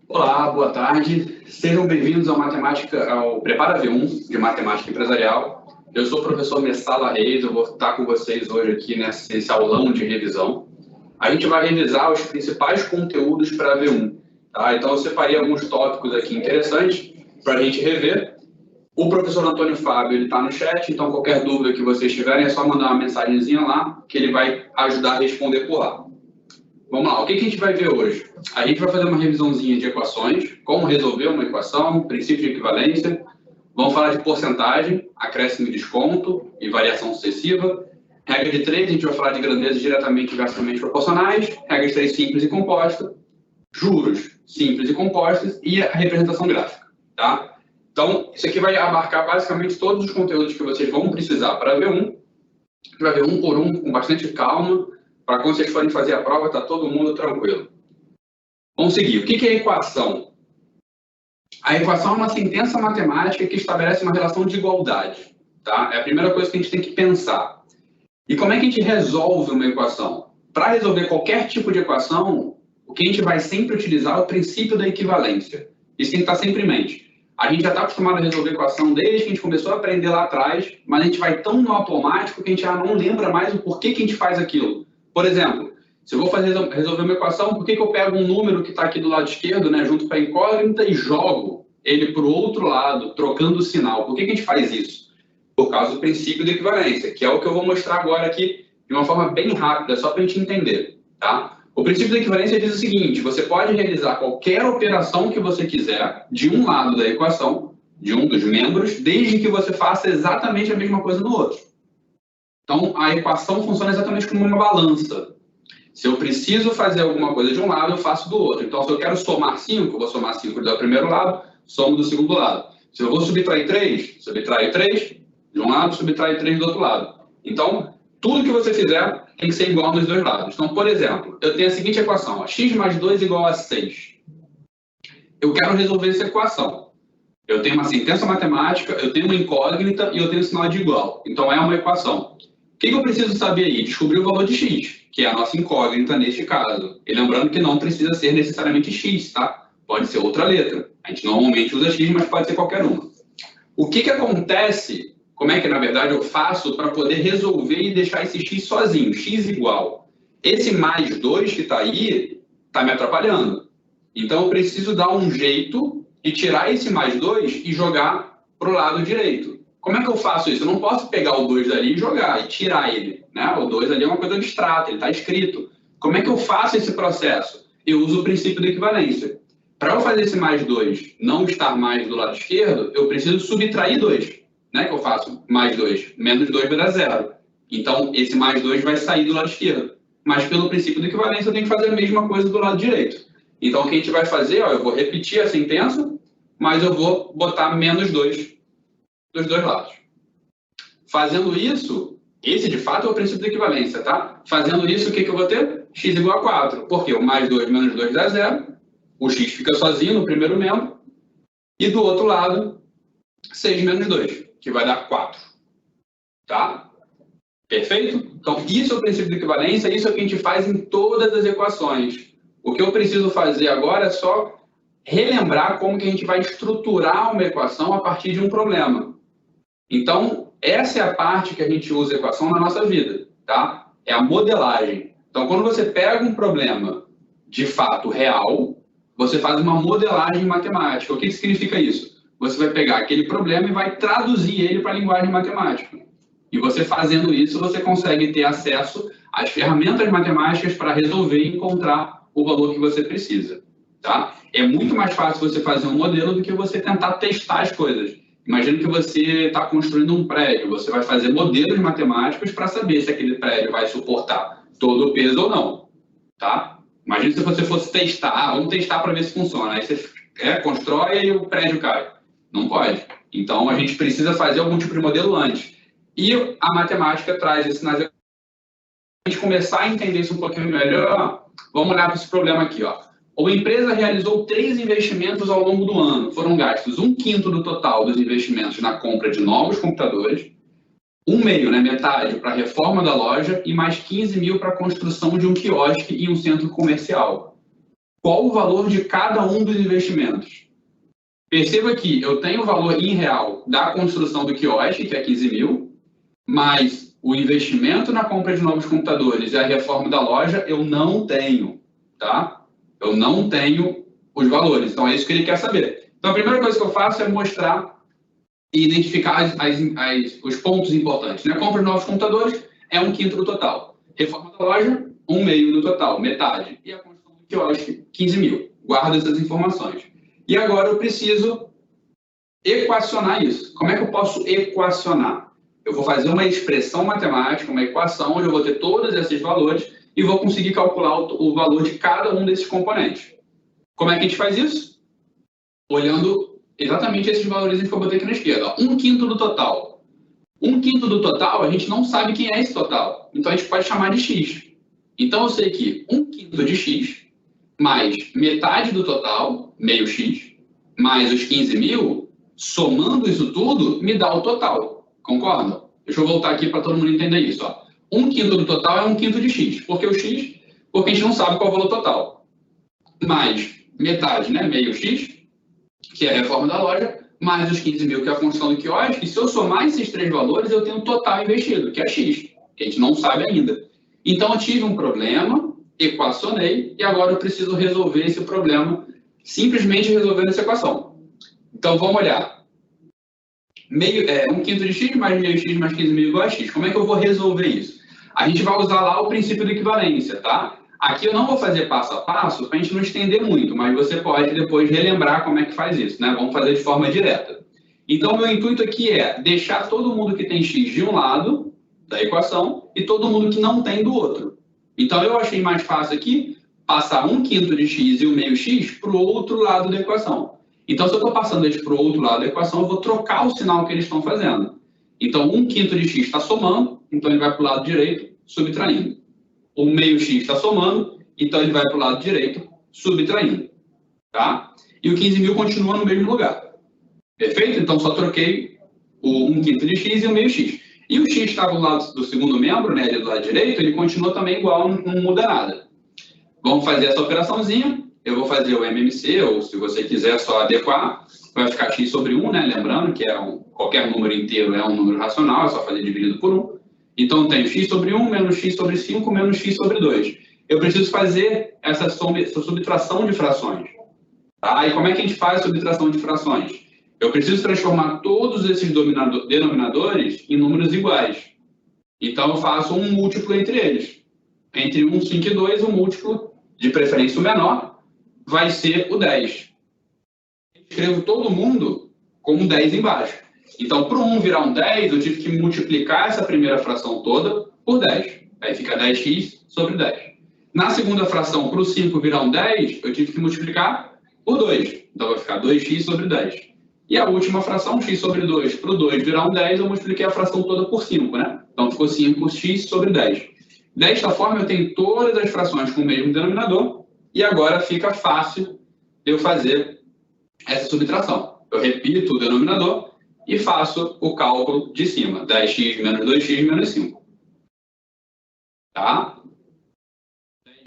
Olá, boa tarde. Sejam bem-vindos ao Prepara V1 de Matemática Empresarial. Eu sou o professor Messala Reis, eu vou estar com vocês hoje aqui nesse aulão de revisão. A gente vai revisar os principais conteúdos para V1. Tá? Então, eu separei alguns tópicos aqui interessantes para a gente rever. O professor Antônio Fábio está no chat, então qualquer dúvida que vocês tiverem é só mandar uma mensagenzinha lá, que ele vai ajudar a responder por lá. Vamos lá, o que a gente vai ver hoje? A gente vai fazer uma revisãozinha de equações, como resolver uma equação, princípio de equivalência. Vamos falar de porcentagem, acréscimo e desconto e variação sucessiva. Regra de 3, a gente vai falar de grandezas diretamente e inversamente proporcionais. Regra de 3, simples e composta. Juros, simples e compostos. E a representação gráfica, tá? Então, isso aqui vai abarcar basicamente todos os conteúdos que vocês vão precisar para V1. A gente vai ver um por um, com bastante calma, para quando vocês forem fazer a prova, tá todo mundo tranquilo. Vamos seguir. O que é a equação? A equação é uma sentença matemática que estabelece uma relação de igualdade. Tá? É a primeira coisa que a gente tem que pensar. E como é que a gente resolve uma equação? Para resolver qualquer tipo de equação, o que a gente vai sempre utilizar é o princípio da equivalência. Isso tem que estar sempre em mente. A gente já está acostumado a resolver equação desde que a gente começou a aprender lá atrás, mas a gente vai tão no automático que a gente já não lembra mais o porquê que a gente faz aquilo. Por exemplo, se eu vou resolver uma equação, por que eu pego um número que está aqui do lado esquerdo, né, junto com a incógnita, e jogo ele para o outro lado, trocando o sinal? Por que a gente faz isso? Por causa do princípio da equivalência, que é o que eu vou mostrar agora aqui de uma forma bem rápida, só para a gente entender. Tá? O princípio da equivalência diz o seguinte: você pode realizar qualquer operação que você quiser de um lado da equação, de um dos membros, desde que você faça exatamente a mesma coisa no outro. Então, a equação funciona exatamente como uma balança. Se eu preciso fazer alguma coisa de um lado, eu faço do outro. Então, se eu quero somar 5, eu vou somar 5 do primeiro lado, somo do segundo lado. Se eu vou subtrair 3, subtraio 3 de um lado, subtraio 3 do outro lado. Então, tudo que você fizer tem que ser igual nos dois lados. Então, por exemplo, eu tenho a seguinte equação: ó, x mais 2 igual a 6. Eu quero resolver essa equação. Eu tenho uma sentença matemática, eu tenho uma incógnita e eu tenho um sinal de igual. Então, é uma equação. O que eu preciso saber aí? Descobrir o valor de x, que é a nossa incógnita neste caso. E lembrando que não precisa ser necessariamente x, tá? Pode ser outra letra. A gente normalmente usa x, mas pode ser qualquer uma. O que acontece, como é que na verdade eu faço para poder resolver e deixar esse x sozinho, x igual? Esse mais 2 que está aí, está me atrapalhando. Então eu preciso dar um jeito de tirar esse mais 2 e jogar para o lado direito. Como é que eu faço isso? Eu não posso pegar o 2 dali e jogar, e tirar ele. Né? O 2 ali é uma coisa abstrata, ele está escrito. Como é que eu faço esse processo? Eu uso o princípio da equivalência. Para eu fazer esse mais 2 não estar mais do lado esquerdo, eu preciso subtrair 2. Né? Que eu faço mais 2, menos 2 vai dar 0. Então, esse mais 2 vai sair do lado esquerdo. Mas pelo princípio da equivalência, eu tenho que fazer a mesma coisa do lado direito. Então, o que a gente vai fazer? Ó, eu vou repetir a sentença, mas eu vou botar menos 2 dos dois lados. Fazendo isso, esse de fato é o princípio da equivalência, tá? Fazendo isso, o que eu vou ter? X igual a 4. Porque o mais 2 menos 2 dá 0. O x fica sozinho no primeiro membro. E do outro lado, 6 menos 2, que vai dar 4. Tá? Perfeito? Então, isso é o princípio da equivalência, isso é o que a gente faz em todas as equações. O que eu preciso fazer agora é só relembrar como que a gente vai estruturar uma equação a partir de um problema. Então, essa é a parte que a gente usa a equação na nossa vida, tá? É a modelagem. Então, quando você pega um problema de fato real, você faz uma modelagem matemática. O que significa isso? Você vai pegar aquele problema e vai traduzir ele para a linguagem matemática. E você fazendo isso, você consegue ter acesso às ferramentas matemáticas para resolver e encontrar o valor que você precisa, tá? É muito mais fácil você fazer um modelo do que você tentar testar as coisas. Imagina que você está construindo um prédio, você vai fazer modelos matemáticos para saber se aquele prédio vai suportar todo o peso ou não, tá? Imagina se você fosse testar, vamos testar para ver se funciona. Aí você constrói e o prédio cai. Não pode. Então, a gente precisa fazer algum tipo de modelo antes. E a matemática traz isso nas... A gente começar a entender isso um pouquinho melhor, vamos olhar para esse problema aqui, ó. Uma empresa realizou 3 investimentos ao longo do ano. Foram gastos 1/5 do total dos investimentos na compra de novos computadores, 1/2, né, metade, para a reforma da loja e mais 15 mil para a construção de um quiosque e um centro comercial. qual o valor de cada um dos investimentos. Perceba que eu tenho o valor em real da construção do quiosque, que é 15 mil, mas o investimento na compra de novos computadores e a reforma da loja eu não tenho, tá? Eu não tenho os valores, então é isso que ele quer saber. Então a primeira coisa que eu faço é mostrar e identificar os pontos importantes, né? Compra de novos computadores é 1/5 do total. Reforma da loja, 1/2 do total, metade. E a construção do quiosque, 15 mil. Guarda essas informações. E agora eu preciso equacionar isso. Como é que eu posso equacionar? Eu vou fazer uma expressão matemática, uma equação, onde eu vou ter todos esses valores e vou conseguir calcular o valor de cada um desses componentes. Como é que a gente faz isso? Olhando exatamente esses valores que eu botei aqui na esquerda. 1/5 do total. 1/5 do total, a gente não sabe quem é esse total. Então, a gente pode chamar de x. Então, eu sei que 1/5 de x mais metade do total, meio x, mais os 15 mil, somando isso tudo, me dá o total. Concordam? Deixa eu voltar aqui para todo mundo entender isso. Ó. 1/5 do total é 1/5 de x. Por que o x? Porque a gente não sabe qual é o valor total. Mais metade, né? Meio x, que é a reforma da loja, mais os 15 mil, que é a construção do quiosque. E se eu somar esses três valores, eu tenho o total investido, que é x, que a gente não sabe ainda. Então, eu tive um problema, equacionei, e agora eu preciso resolver esse problema simplesmente resolvendo essa equação. Então, vamos olhar. 1/5 de x mais meio x mais 15 mil igual a x. Como é que eu vou resolver isso? A gente vai usar lá o princípio da equivalência, tá? Aqui eu não vou fazer passo a passo para a gente não estender muito, mas você pode depois relembrar como é que faz isso, né? Vamos fazer de forma direta. Então, meu intuito aqui é deixar todo mundo que tem x de um lado da equação e todo mundo que não tem do outro. Então, eu achei mais fácil aqui passar 1/5 de x e o meio x para o outro lado da equação. Então, se eu estou passando eles para o outro lado da equação, eu vou trocar o sinal que eles estão fazendo. Então, 1/5 de x está somando, então ele vai para o lado direito, subtraindo. O meio x está somando, então ele vai para o lado direito, subtraindo. Tá? E o 15 mil continua no mesmo lugar. Perfeito? Então, só troquei o 1/5 de x e o meio x. E o x estava do lado do segundo membro, né, ali do lado direito, ele continua também igual, não muda nada. Vamos fazer essa operaçãozinha. Eu vou fazer o MMC, ou se você quiser só adequar, vai ficar x sobre 1, né? Lembrando que qualquer número inteiro é um número racional, é só fazer dividido por 1. Então, eu tenho x sobre 1 menos x sobre 5 menos x sobre 2. Eu preciso fazer essa subtração de frações. Tá? E como é que a gente faz a subtração de frações? Eu preciso transformar todos esses denominadores em números iguais. Então, eu faço um múltiplo entre eles. Entre 1, 5 e 2, o múltiplo, de preferência o menor, vai ser o 10. Eu escrevo todo mundo com um 10 embaixo. Então, para o 1 virar um 10, eu tive que multiplicar essa primeira fração toda por 10. Aí fica 10x sobre 10. Na segunda fração, para o 5 virar um 10, eu tive que multiplicar por 2. Então, vai ficar 2x sobre 10. E a última fração, x sobre 2, para o 2 virar um 10, eu multipliquei a fração toda por 5, né? Então, ficou 5x sobre 10. Desta forma, eu tenho todas as frações com o mesmo denominador e agora fica fácil eu fazer essa subtração. Eu repito o denominador e faço o cálculo de cima. 10x menos 2x menos 5. Tá?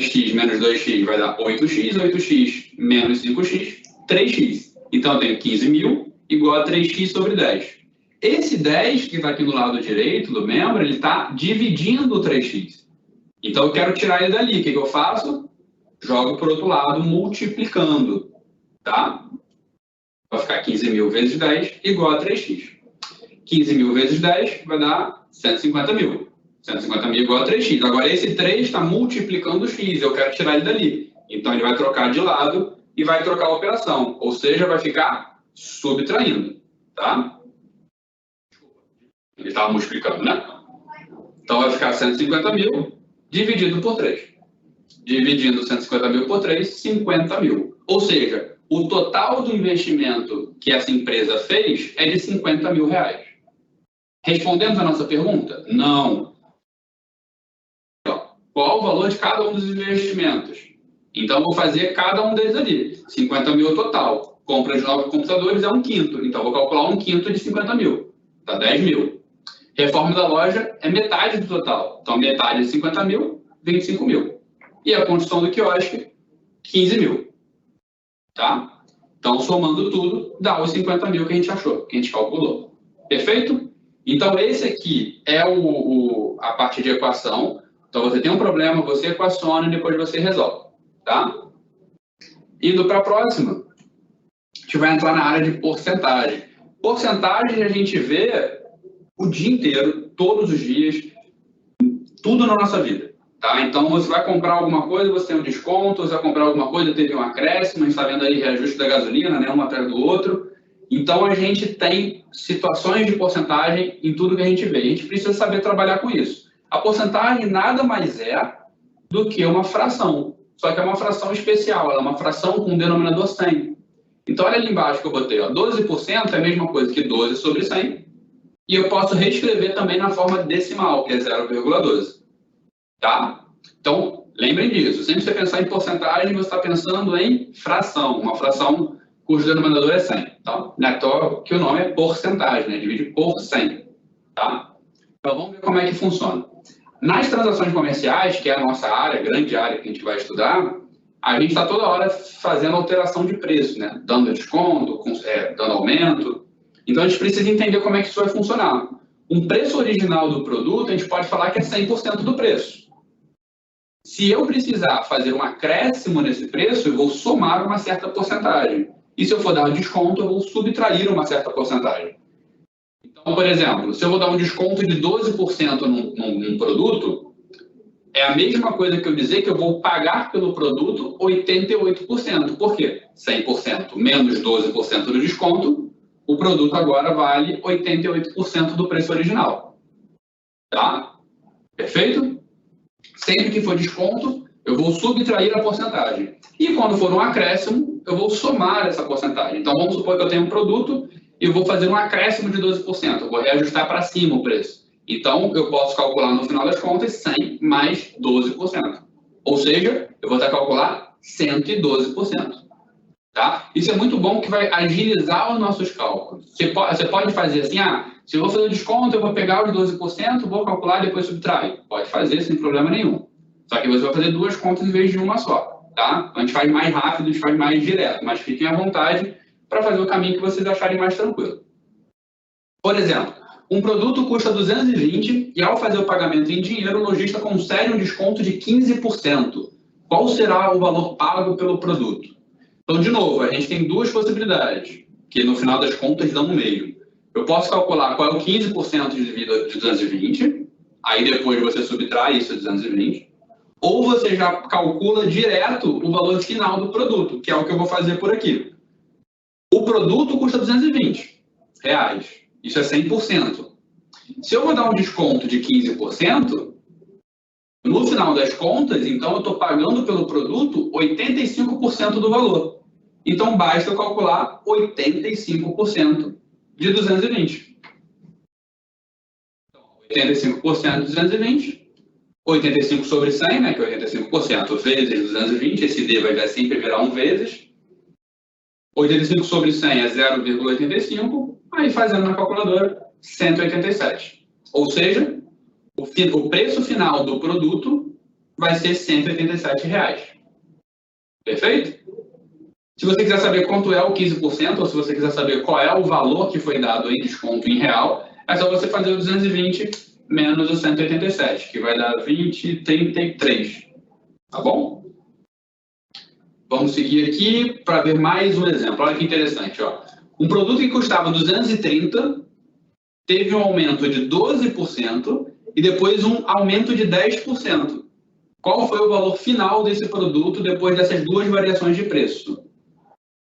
10x menos 2x vai dar 8x. 8x menos 5x, 3x. Então, eu tenho 15 mil igual a 3x sobre 10. Esse 10 que está aqui no lado direito do membro, ele está dividindo o 3x. Então, eu quero tirar ele dali. O que eu faço? Jogo para o outro lado, multiplicando. Tá? Vai ficar 15 mil vezes 10 igual a 3x. 15 mil vezes 10 vai dar 150 mil. 150 mil igual a 3x. Agora, esse 3 está multiplicando o x. Eu quero tirar ele dali. Então, ele vai trocar de lado e vai trocar a operação. Ou seja, vai ficar subtraindo. Tá? Ele estava multiplicando, né? Então, vai ficar 150 mil dividido por 3. Dividindo 150 mil por 3, 50 mil. Ou seja, o total do investimento que essa empresa fez é de 50 mil reais. Respondendo a nossa pergunta? Não. Qual o valor de cada um dos investimentos? Então, vou fazer cada um deles ali. 50 mil total. Compra de novos computadores é 1/5. Então, vou calcular 1/5 de 50 mil. Dá 10 mil. Reforma da loja é metade do total. Então, metade de 50 mil, 25 mil. E a construção do quiosque, 15 mil. tá? Então, somando tudo, dá os 50 mil que a gente achou, que a gente calculou. Perfeito? Então, esse aqui é a parte de equação. Então, você tem um problema, você equaciona e depois você resolve, tá? Indo para a próxima, a gente vai entrar na área de porcentagem. Porcentagem a gente vê o dia inteiro, todos os dias, tudo na nossa vida, tá? Então, você vai comprar alguma coisa, você tem um desconto, você vai comprar alguma coisa, teve um acréscimo, a gente está vendo aí reajuste da gasolina, né, um atrás do outro. Então, a gente tem situações de porcentagem em tudo que a gente vê. A gente precisa saber trabalhar com isso. A porcentagem nada mais é do que uma fração, só que é uma fração especial, ela é uma fração com denominador 100. Então, olha ali embaixo que eu botei, ó, 12% é a mesma coisa que 12 sobre 100, e eu posso reescrever também na forma decimal, que é 0,12. Tá? Então, lembrem disso. Sempre que você pensar em porcentagem, você está pensando em fração. Uma fração cujo denominador é 100. Tá? Não é à toa que o nome é porcentagem, né? Divide por 100. Tá? Então, vamos ver como é que funciona. Nas transações comerciais, que é a nossa área, grande área que a gente vai estudar, a gente está toda hora fazendo alteração de preço, né? Dando desconto, dando aumento. Então, a gente precisa entender como é que isso vai funcionar. Um preço original do produto, a gente pode falar que é 100% do preço. Se eu precisar fazer um acréscimo nesse preço, eu vou somar uma certa porcentagem. E se eu for dar um desconto, eu vou subtrair uma certa porcentagem. Então, por exemplo, se eu vou dar um desconto de 12% num produto, é a mesma coisa que eu dizer que eu vou pagar pelo produto 88%. Por quê? 100% menos 12% do desconto, o produto agora vale 88% do preço original. Tá? Perfeito? Sempre que for desconto, eu vou subtrair a porcentagem. E quando for um acréscimo, eu vou somar essa porcentagem. Então, vamos supor que eu tenho um produto e eu vou fazer um acréscimo de 12%. Eu vou reajustar para cima o preço. Então, eu posso calcular no final das contas 100 mais 12%. Ou seja, eu vou calcular 112%. Tá? Isso é muito bom que vai agilizar os nossos cálculos. Você pode fazer assim, se eu vou fazer o desconto, eu vou pegar os 12%, vou calcular e depois subtrair. Pode fazer sem problema nenhum. Só que você vai fazer duas contas em vez de uma só. Tá? Então, a gente faz mais rápido, a gente faz mais direto, mas fiquem à vontade para fazer o caminho que vocês acharem mais tranquilo. Por exemplo, um produto custa 220 e ao fazer o pagamento em dinheiro, o lojista concede um desconto de 15%. Qual será o valor pago pelo produto? Então, de novo, a gente tem duas possibilidades, que no final das contas dão um meio. Eu posso calcular qual é o 15% de 220, aí depois você subtrai isso de 220, ou você já calcula direto o valor final do produto, que é o que eu vou fazer por aqui. O produto custa 220 reais, isso é 100%. Se eu vou dar um desconto de 15%, no final das contas, então eu estou pagando pelo produto 85% do valor. Então, basta eu calcular 85% de 220. Então, 85% de 220, 85 sobre 100, né, que é 85%, vezes 220, esse D vai sempre virar 1 vezes. 85 sobre 100 é 0,85, aí fazendo na calculadora, 187. Ou seja, o preço final do produto vai ser R$ 187 reais. Perfeito? Se você quiser saber quanto é o 15%, ou se você quiser saber qual é o valor que foi dado em desconto em real, é só você fazer o 220 menos o 187, que vai dar 20,33. Tá bom? Vamos seguir aqui para ver mais um exemplo. Olha que interessante. Ó. Um produto que custava 230 teve um aumento de 12% e depois um aumento de 10%. Qual foi o valor final desse produto depois dessas duas variações de preço?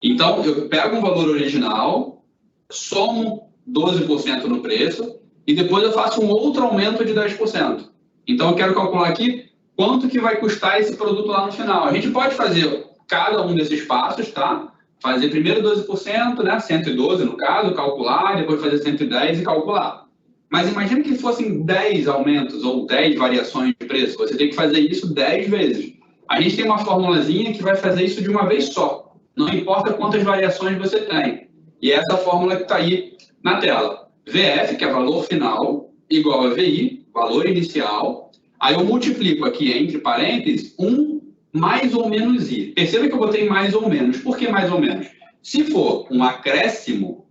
Então, eu pego um valor original, somo 12% no preço e depois eu faço um outro aumento de 10%. Então, eu quero calcular aqui quanto que vai custar esse produto lá no final. A gente pode fazer cada um desses passos, tá? Fazer primeiro 12%, né? 112 no caso, calcular, depois fazer 110 e calcular. Mas imagina que fossem 10 aumentos ou 10 variações de preço. Você tem que fazer isso 10 vezes. A gente tem uma formulazinha que vai fazer isso de uma vez só. Não importa quantas variações você tem. E é essa fórmula que está aí na tela. VF, que é valor final, igual a VI, valor inicial. Aí eu multiplico aqui, entre parênteses, 1 mais ou menos I. Perceba que eu botei mais ou menos. Por que mais ou menos? Se for um acréscimo,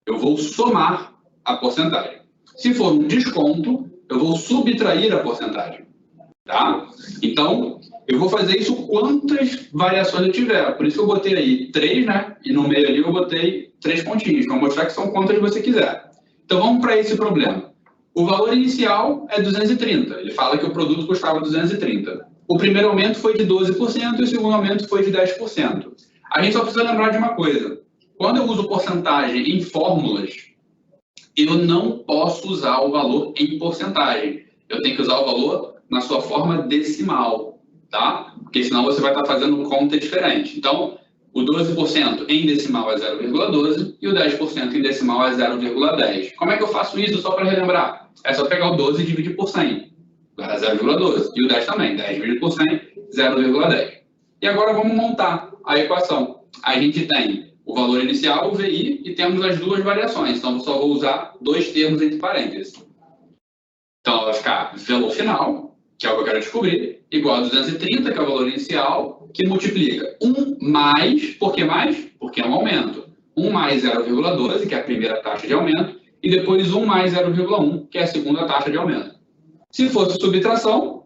eu vou somar a porcentagem. Se for um desconto, eu vou subtrair a porcentagem. Tá? Então, eu vou fazer isso quantas variações eu tiver. Por isso que eu botei aí 3, né? E no meio ali eu botei 3 pontinhos, para mostrar que são quantas você quiser. Então, vamos para esse problema. O valor inicial é 230. Ele fala que o produto custava 230. O primeiro aumento foi de 12% e o segundo aumento foi de 10%. A gente só precisa lembrar de uma coisa. Quando eu uso porcentagem em fórmulas, eu não posso usar o valor em porcentagem. Eu tenho que usar o valor na sua forma decimal, tá? Porque senão você vai estar fazendo conta diferente. Então, o 12% em decimal é 0,12 e o 10% em decimal é 0,10. Como é que eu faço isso só para relembrar? É só pegar o 12 e dividir por 100. Dá 0,12. E o 10 também. 10 dividido por 100, 0,10. E agora vamos montar a equação. A gente tem o valor inicial, o VI, e temos as duas variações. Então, eu só vou usar 2 termos entre parênteses. Então, vai ficar valor final, que é o que eu quero descobrir, igual a 230, que é o valor inicial, que multiplica 1 mais, por que mais? Porque é um aumento. 1 mais 0,12, que é a primeira taxa de aumento, e depois 1 mais 0,1, que é a segunda taxa de aumento. Se fosse subtração,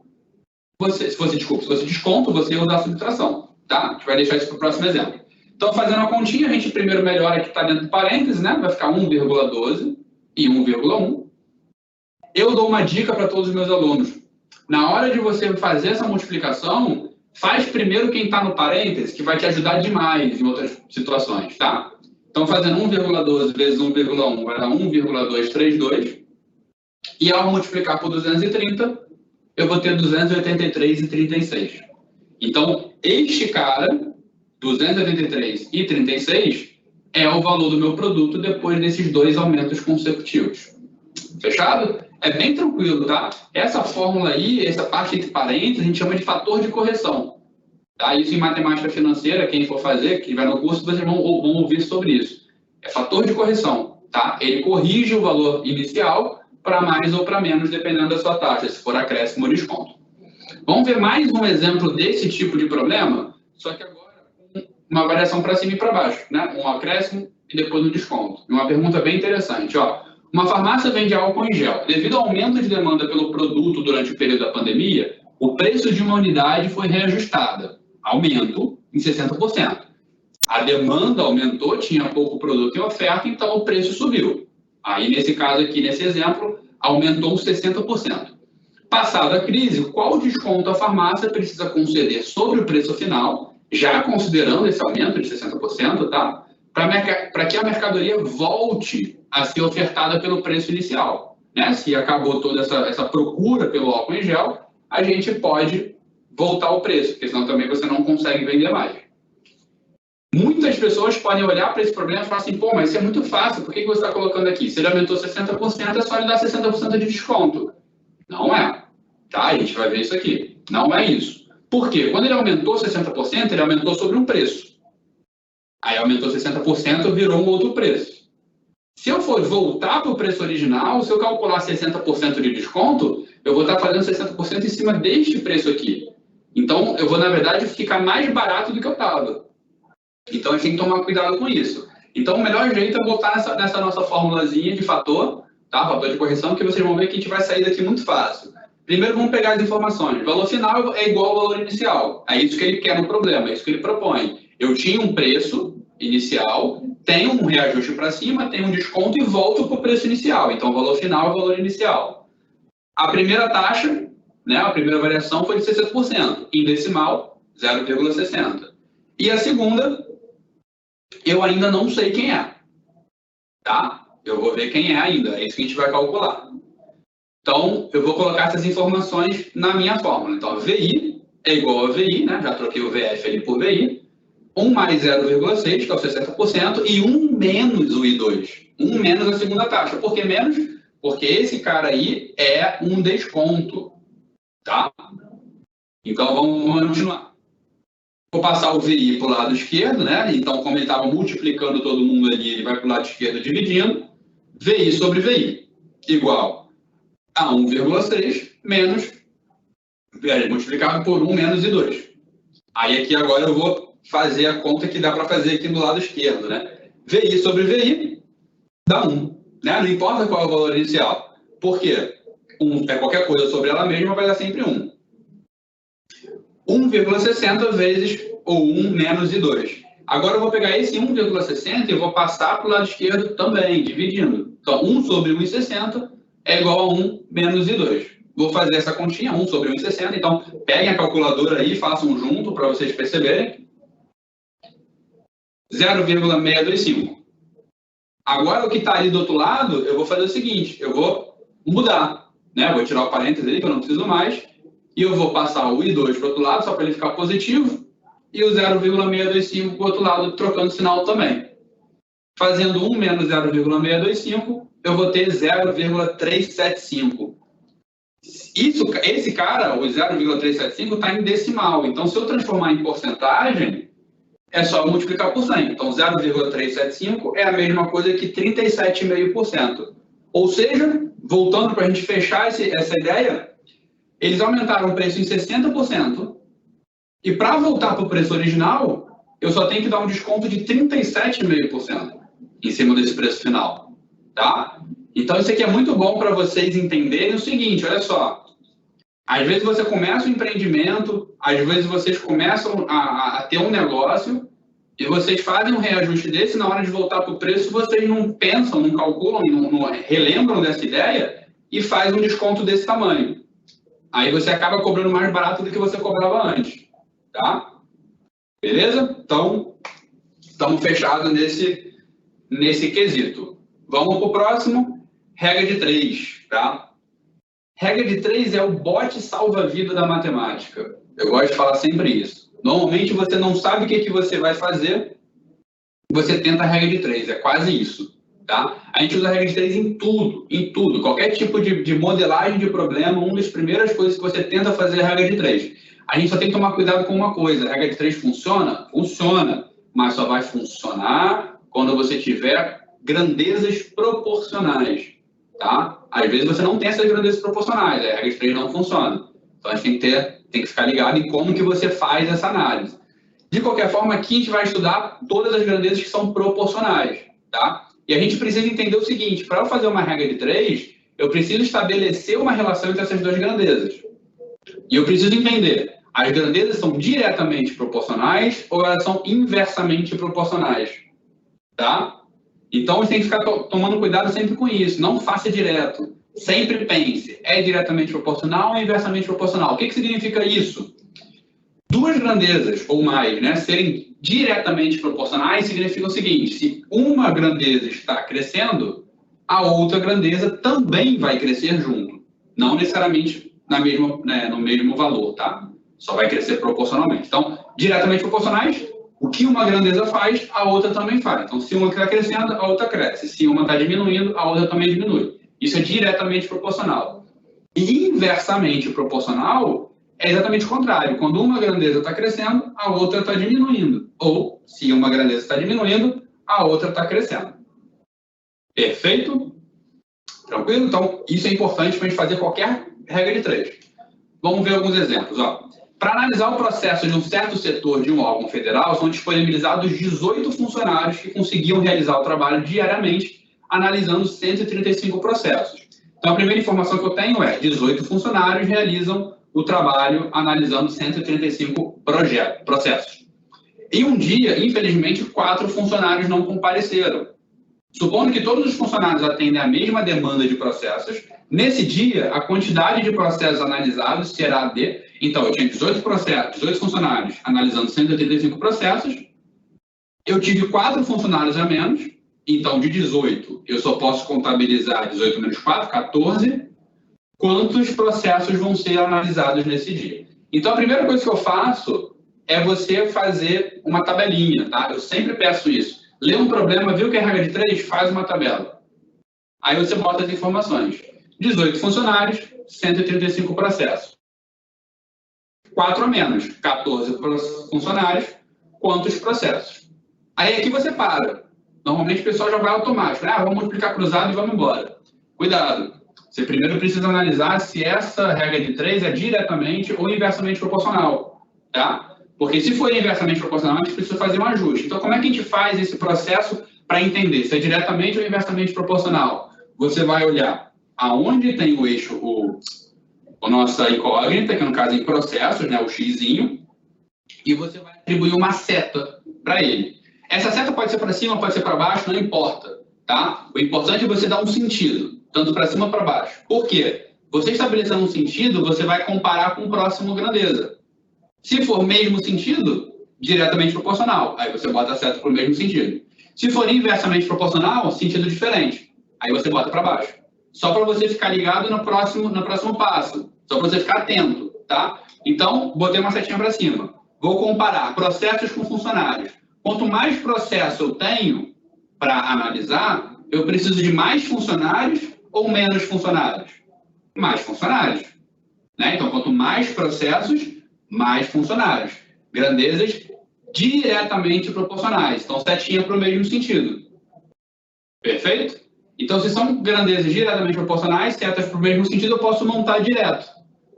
se fosse desconto, você ia usar a subtração. Tá? A gente vai deixar isso para o próximo exemplo. Então, fazendo a continha, a gente primeiro melhora que está dentro do parênteses, né? Vai ficar 1,12 e 1,1. Eu dou uma dica para todos os meus alunos. Na hora de você fazer essa multiplicação, faz primeiro quem está no parênteses, que vai te ajudar demais em outras situações, tá? Então, fazendo 1,12 vezes 1,1 vai dar 1,232. E ao multiplicar por 230, eu vou ter 283,36. Então, este cara, 283,36, é o valor do meu produto depois desses 2 aumentos consecutivos. Fechado? É bem tranquilo, tá? Essa fórmula aí, essa parte entre parênteses, a gente chama de fator de correção. Tá? Isso em matemática financeira, quem for fazer, que vai no curso, vocês vão ouvir sobre isso. É fator de correção, tá? Ele corrige o valor inicial para mais ou para menos, dependendo da sua taxa, se for acréscimo ou desconto. Vamos ver mais um exemplo desse tipo de problema, só que agora com uma variação para cima e para baixo, né? Um acréscimo e depois um desconto. Uma pergunta bem interessante, ó. Uma farmácia vende álcool em gel. Devido ao aumento de demanda pelo produto durante o período da pandemia, o preço de uma unidade foi reajustado. Aumento em 60%. A demanda aumentou, tinha pouco produto em oferta, então o preço subiu. Aí, nesse caso aqui, nesse exemplo, aumentou 60%. Passada a crise, qual desconto a farmácia precisa conceder sobre o preço final, já considerando esse aumento de 60%, tá? Para que a mercadoria volte a ser ofertada pelo preço inicial. Né? Se acabou toda essa procura pelo álcool em gel, a gente pode voltar o preço, porque senão também você não consegue vender mais. Muitas pessoas podem olhar para esse problema e falar assim, pô, mas isso é muito fácil, por que você está colocando aqui? Se ele aumentou 60%, é só ele dar 60% de desconto. Não é. Tá? A gente vai ver isso aqui. Não é isso. Por quê? Quando ele aumentou 60%, ele aumentou sobre um preço. Aí aumentou 60%, virou um outro preço. Se eu for voltar para o preço original, se eu calcular 60% de desconto, eu vou estar fazendo 60% em cima deste preço aqui. Então, eu vou, na verdade, ficar mais barato do que eu estava. Então, a gente tem que tomar cuidado com isso. Então, o melhor jeito é botar nessa nossa formulazinha de fator, tá? Fator de correção, que vocês vão ver que a gente vai sair daqui muito fácil. Primeiro, vamos pegar as informações. O valor final é igual ao valor inicial. É isso que ele quer no problema, é isso que ele propõe. Eu tinha um preço inicial, tenho um reajuste para cima, tenho um desconto e volto para o preço inicial. Então, o valor final é o valor inicial. A primeira taxa, né, a primeira variação foi de 60%. Em decimal, 0,60. E a segunda, eu ainda não sei quem é. Tá? Eu vou ver quem é ainda. É isso que a gente vai calcular. Então, eu vou colocar essas informações na minha fórmula. Então, VI é igual a VI, né? Já troquei o VF ali por VI. 1 mais 0,6, que é o 60%, e 1 menos o I2. 1 menos a segunda taxa. Por que menos? Porque esse cara aí é um desconto. Tá? Então, vamos continuar. Vou passar o VI para o lado esquerdo, né? Então, como ele estava multiplicando todo mundo ali, ele vai para o lado esquerdo dividindo. VI sobre VI igual a 1,6 menos, multiplicado por 1 menos I2. Aí aqui agora eu vou fazer a conta que dá para fazer aqui do lado esquerdo, né? VI sobre VI dá 1, né? Não importa qual é o valor inicial. Por quê? Qualquer coisa sobre ela mesma vai dar sempre 1. 1,60 vezes ou 1 menos I2. Agora eu vou pegar esse 1,60 e vou passar para o lado esquerdo também, dividindo. Então, 1 sobre 1,60 é igual a 1 menos I2. Vou fazer essa continha, 1 sobre 1,60. Então, peguem a calculadora aí e façam junto para vocês perceberem. 0,625. Agora, o que está ali do outro lado, eu vou fazer o seguinte, eu vou mudar, né? Vou tirar o parênteses ali, que eu não preciso mais, e eu vou passar o I2 para o outro lado, só para ele ficar positivo, e o 0,625 para o outro lado, trocando sinal também. Fazendo 1 menos 0,625, eu vou ter 0,375. Esse cara, o 0,375, está em decimal. Então, se eu transformar em porcentagem, é só multiplicar por 100. Então, 0,375 é a mesma coisa que 37,5%. Ou seja, voltando para a gente fechar essa ideia, eles aumentaram o preço em 60%. E para voltar para o preço original, eu só tenho que dar um desconto de 37,5% em cima desse preço final. Tá? Então, isso aqui é muito bom para vocês entenderem o seguinte, olha só. Às vezes você começa um empreendimento, às vezes vocês começam a ter um negócio e vocês fazem um reajuste desse, na hora de voltar para o preço, vocês não pensam, não calculam, não relembram dessa ideia e faz um desconto desse tamanho. Aí você acaba cobrando mais barato do que você cobrava antes. Tá? Beleza? Então, estamos fechados nesse quesito. Vamos para o próximo. Regra de 3, tá? Regra de 3 é o bote salva-vida da matemática. Eu gosto de falar sempre isso. Normalmente você não sabe o que você vai fazer, você tenta a regra de 3, é quase isso. Tá? A gente usa a regra de 3 em tudo, em tudo. Qualquer tipo de modelagem de problema, uma das primeiras coisas que você tenta fazer é a regra de 3. A gente só tem que tomar cuidado com uma coisa, a regra de 3 funciona? Funciona, mas só vai funcionar quando você tiver grandezas proporcionais. Tá? Às vezes você não tem essas grandezas proporcionais, a regra de 3 não funciona. Então a gente tem que ficar ligado em como que você faz essa análise. De qualquer forma, aqui a gente vai estudar todas as grandezas que são proporcionais. Tá? E a gente precisa entender o seguinte, para eu fazer uma regra de 3, eu preciso estabelecer uma relação entre essas duas grandezas. E eu preciso entender, as grandezas são diretamente proporcionais ou elas são inversamente proporcionais? Tá? Então, você tem que ficar tomando cuidado sempre com isso. Não faça direto. Sempre pense, é diretamente proporcional ou inversamente proporcional? O que significa isso? Duas grandezas ou mais, né, serem diretamente proporcionais significa o seguinte, se uma grandeza está crescendo, a outra grandeza também vai crescer junto. Não necessariamente no mesmo valor, tá? Só vai crescer proporcionalmente. Então, diretamente proporcionais, o que uma grandeza faz, a outra também faz. Então, se uma está crescendo, a outra cresce. Se uma está diminuindo, a outra também diminui. Isso é diretamente proporcional. E inversamente proporcional é exatamente o contrário. Quando uma grandeza está crescendo, a outra está diminuindo. Ou, se uma grandeza está diminuindo, a outra está crescendo. Perfeito? Tranquilo? Então, isso é importante para a gente fazer qualquer regra de 3. Vamos ver alguns exemplos. Para analisar o processo de um certo setor de um órgão federal, são disponibilizados 18 funcionários que conseguiam realizar o trabalho diariamente, analisando 135 processos. Então, a primeira informação que eu tenho é 18 funcionários realizam o trabalho analisando 135 processos. Em um dia, infelizmente, 4 funcionários não compareceram. Supondo que todos os funcionários atendem a mesma demanda de processos, nesse dia, a quantidade de processos analisados será de... Então, eu tinha 18 funcionários analisando 185 processos, eu tive 4 funcionários a menos, então, de 18, eu só posso contabilizar 18 menos 4, 14, quantos processos vão ser analisados nesse dia. Então, a primeira coisa que eu faço é você fazer uma tabelinha, tá? Eu sempre peço isso. Lê um problema, viu que é regra de 3? Faz uma tabela. Aí você bota as informações. 18 funcionários, 135 processos. 4 a menos, 14 funcionários, quantos processos? Aí aqui você para. Normalmente o pessoal já vai automático, né? Vamos multiplicar cruzado e vamos embora. Cuidado. Você primeiro precisa analisar se essa regra de 3 é diretamente ou inversamente proporcional. Tá? Porque se for inversamente proporcional, a gente precisa fazer um ajuste. Então, como é que a gente faz esse processo para entender se é diretamente ou inversamente proporcional? Você vai olhar aonde tem o eixo, a nossa incógnita, que no caso é em processos, né, o xzinho, e você vai atribuir uma seta para ele. Essa seta pode ser para cima, pode ser para baixo, não importa, tá? O importante é você dar um sentido, tanto para cima ou para baixo. Por quê? Você estabelecendo um sentido, você vai comparar com o próximo grandeza. Se for mesmo sentido, diretamente proporcional. Aí você bota a seta para o mesmo sentido. Se for inversamente proporcional, sentido diferente. Aí você bota para baixo. Só para você ficar ligado no próximo passo. Só para você ficar atento, tá? Então, botei uma setinha para cima. Vou comparar processos com funcionários. Quanto mais processo eu tenho para analisar, eu preciso de mais funcionários ou menos funcionários? Mais funcionários. Né? Então, quanto mais processos, mais funcionários. Grandezas diretamente proporcionais. Então, setinha para o mesmo sentido. Perfeito? Então, se são grandezas diretamente proporcionais, setas para o mesmo sentido, eu posso montar direto.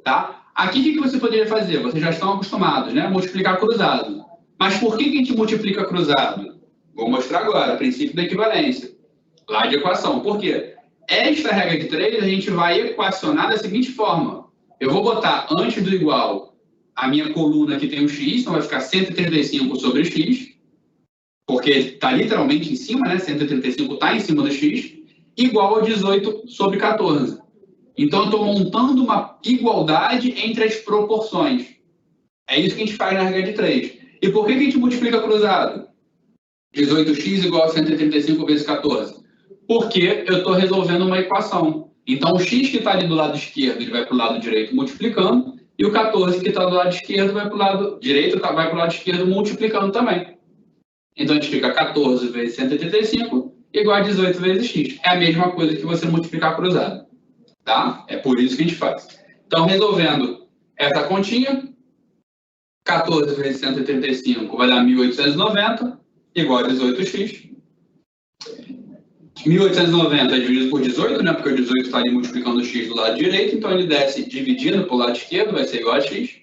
Tá? Aqui, o que você poderia fazer? Vocês já estão acostumados, né? Multiplicar cruzado. Mas por que a gente multiplica cruzado? Vou mostrar agora, o princípio da equivalência. Lá de equação. Por quê? Esta regra de 3, a gente vai equacionar da seguinte forma. Eu vou botar antes do igual a minha coluna que tem o x, então vai ficar 135 sobre x, porque está literalmente em cima, né? 135 está em cima do x, igual a 18 sobre 14. Então, eu estou montando uma igualdade entre as proporções. É isso que a gente faz na regra de 3. E por que a gente multiplica cruzado? 18x igual a 135 vezes 14. Porque eu estou resolvendo uma equação. Então, o x que está ali do lado esquerdo ele vai para o lado direito multiplicando, e o 14 que está do lado esquerdo vai para o lado direito, vai para o lado esquerdo multiplicando também. Então, a gente fica 14 vezes 135 igual a 18 vezes x. É a mesma coisa que você multiplicar cruzado. Tá? É por isso que a gente faz. Então, resolvendo essa continha, 14 vezes 135 vai dar 1.890, igual a 18x. 1.890 é dividido por 18, né? Porque o 18 está ali multiplicando o x do lado direito, então ele desce dividindo para o lado esquerdo, vai ser igual a x.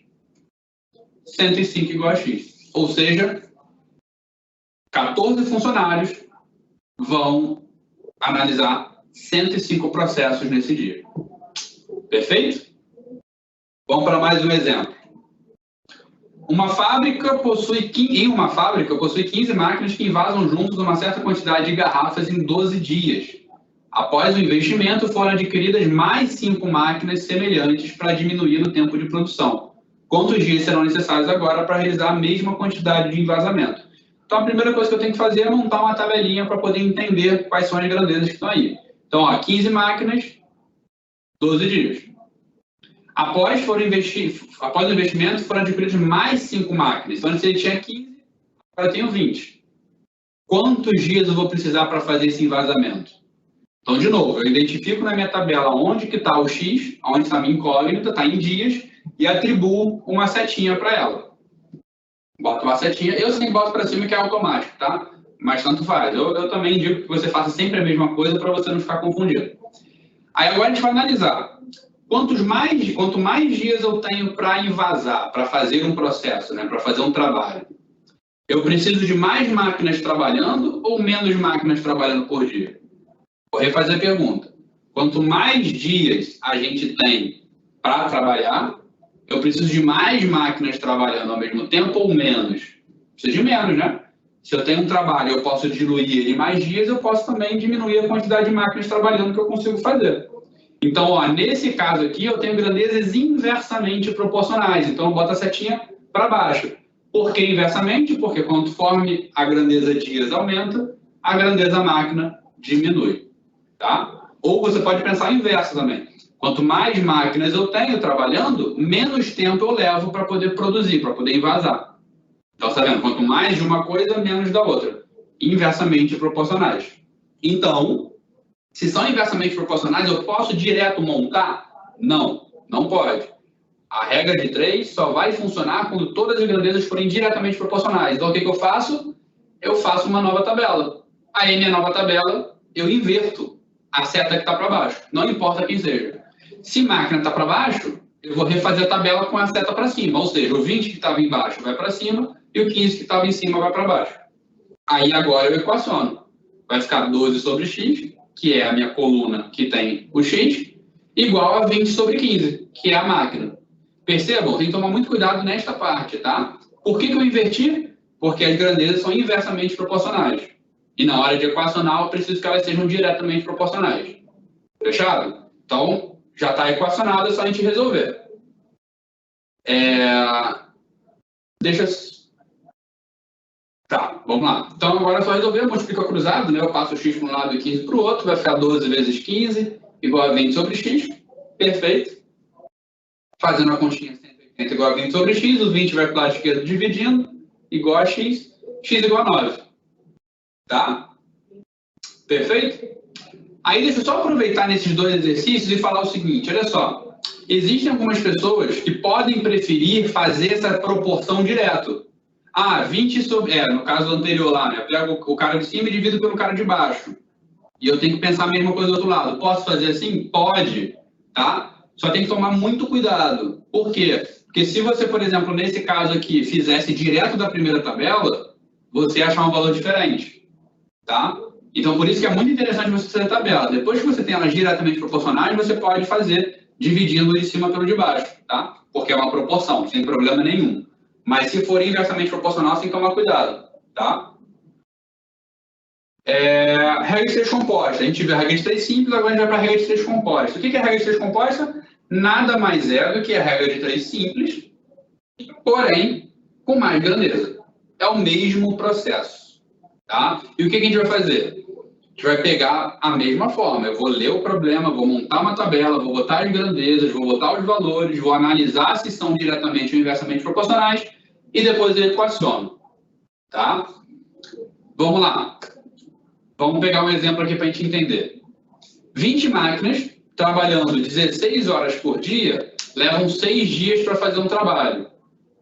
105 igual a x. Ou seja, 14 funcionários vão analisar 105 processos nesse dia. Perfeito? Vamos para mais um exemplo. Em uma fábrica possui 15 máquinas que invasam juntos uma certa quantidade de garrafas em 12 dias. Após o investimento, foram adquiridas mais 5 máquinas semelhantes para diminuir o tempo de produção. Quantos dias serão necessários agora para realizar a mesma quantidade de envasamento? Então, a primeira coisa que eu tenho que fazer é montar uma tabelinha para poder entender quais são as grandezas que estão aí. Então, ó, 15 máquinas, 12 dias. Após o investimento, foram adquiridas mais 5 máquinas. Então, antes ele tinha 15, agora eu tenho 20. Quantos dias eu vou precisar para fazer esse envasamento? Então, de novo, eu identifico na minha tabela onde que está o x, onde está a minha incógnita, está em dias, e atribuo uma setinha para ela. Boto uma setinha, eu sempre boto para cima que é automático, tá? Mas tanto faz. Eu também digo que você faça sempre a mesma coisa para você não ficar confundido. Aí agora a gente vai analisar. Quanto mais dias eu tenho para invasar, para fazer um processo, né, para fazer um trabalho, eu preciso de mais máquinas trabalhando ou menos máquinas trabalhando por dia? Vou refazer a pergunta. Quanto mais dias a gente tem para trabalhar, eu preciso de mais máquinas trabalhando ao mesmo tempo ou menos? Preciso de menos, né? Se eu tenho um trabalho e eu posso diluir ele em mais dias, eu posso também diminuir a quantidade de máquinas trabalhando que eu consigo fazer. Então, ó, nesse caso aqui, eu tenho grandezas inversamente proporcionais. Então, eu boto a setinha para baixo. Por que inversamente? Porque conforme a grandeza dias aumenta, a grandeza máquina diminui. Tá? Ou você pode pensar inverso também. Quanto mais máquinas eu tenho trabalhando, menos tempo eu levo para poder produzir, para poder envasar. Então, está vendo? Quanto mais de uma coisa, menos da outra. Inversamente proporcionais. Então, se são inversamente proporcionais, eu posso direto montar? Não, não pode. A regra de 3 só vai funcionar quando todas as grandezas forem diretamente proporcionais. Então, o que eu faço? Eu faço uma nova tabela. Aí, minha nova tabela, eu inverto a seta que está para baixo. Não importa quem seja. Se máquina está para baixo, eu vou refazer a tabela com a seta para cima, ou seja, o 20 que estava embaixo vai para cima e o 15 que estava em cima vai para baixo. Aí agora eu equaciono. Vai ficar 12 sobre x, que é a minha coluna que tem o x, igual a 20 sobre 15, que é a máquina. Percebam, tem que tomar muito cuidado nesta parte, tá? Por que eu inverti? Porque as grandezas são inversamente proporcionais. E na hora de equacionar, eu preciso que elas sejam diretamente proporcionais. Fechado? Então, já está equacionado, é só a gente resolver. Tá, vamos lá. Então, agora é só resolver, multiplica cruzado, né? Eu passo o x para um lado e 15 para o outro, vai ficar 12 vezes 15, igual a 20 sobre x. Perfeito. Fazendo a continha 180 igual a 20 sobre x, o 20 vai para o lado esquerdo dividindo, igual a x, x igual a 9. Tá? Perfeito? Aí deixa eu só aproveitar nesses dois exercícios e falar o seguinte, olha só. Existem algumas pessoas que podem preferir fazer essa proporção direto. 20 sobre... no caso anterior lá, né? Eu pego o cara de cima e divido pelo cara de baixo. E eu tenho que pensar a mesma coisa do outro lado. Posso fazer assim? Pode, tá? Só tem que tomar muito cuidado. Por quê? Porque se você, por exemplo, nesse caso aqui, fizesse direto da primeira tabela, você ia achar um valor diferente, tá? Então, por isso que é muito interessante você fazer a tabela. Depois que você tem elas diretamente proporcionais, você pode fazer dividindo de cima pelo de baixo, tá? Porque é uma proporção, sem problema nenhum. Mas se for inversamente proporcional, você tem que tomar cuidado, tá? Regra de 3 composta. A gente viu a regra de 3 simples, agora a gente vai para a regra de 3 composta. O que é a regra de 3 composta? Nada mais é do que a regra de 3 simples, porém com mais grandeza. É o mesmo processo, tá? E o que a gente vai fazer? A gente vai pegar a mesma forma. Eu vou ler o problema, vou montar uma tabela, vou botar as grandezas, vou botar os valores, vou analisar se são diretamente ou inversamente proporcionais e depois eu equaciono, tá? Vamos lá. Vamos pegar um exemplo aqui para a gente entender. 20 máquinas trabalhando 16 horas por dia levam 6 dias para fazer um trabalho.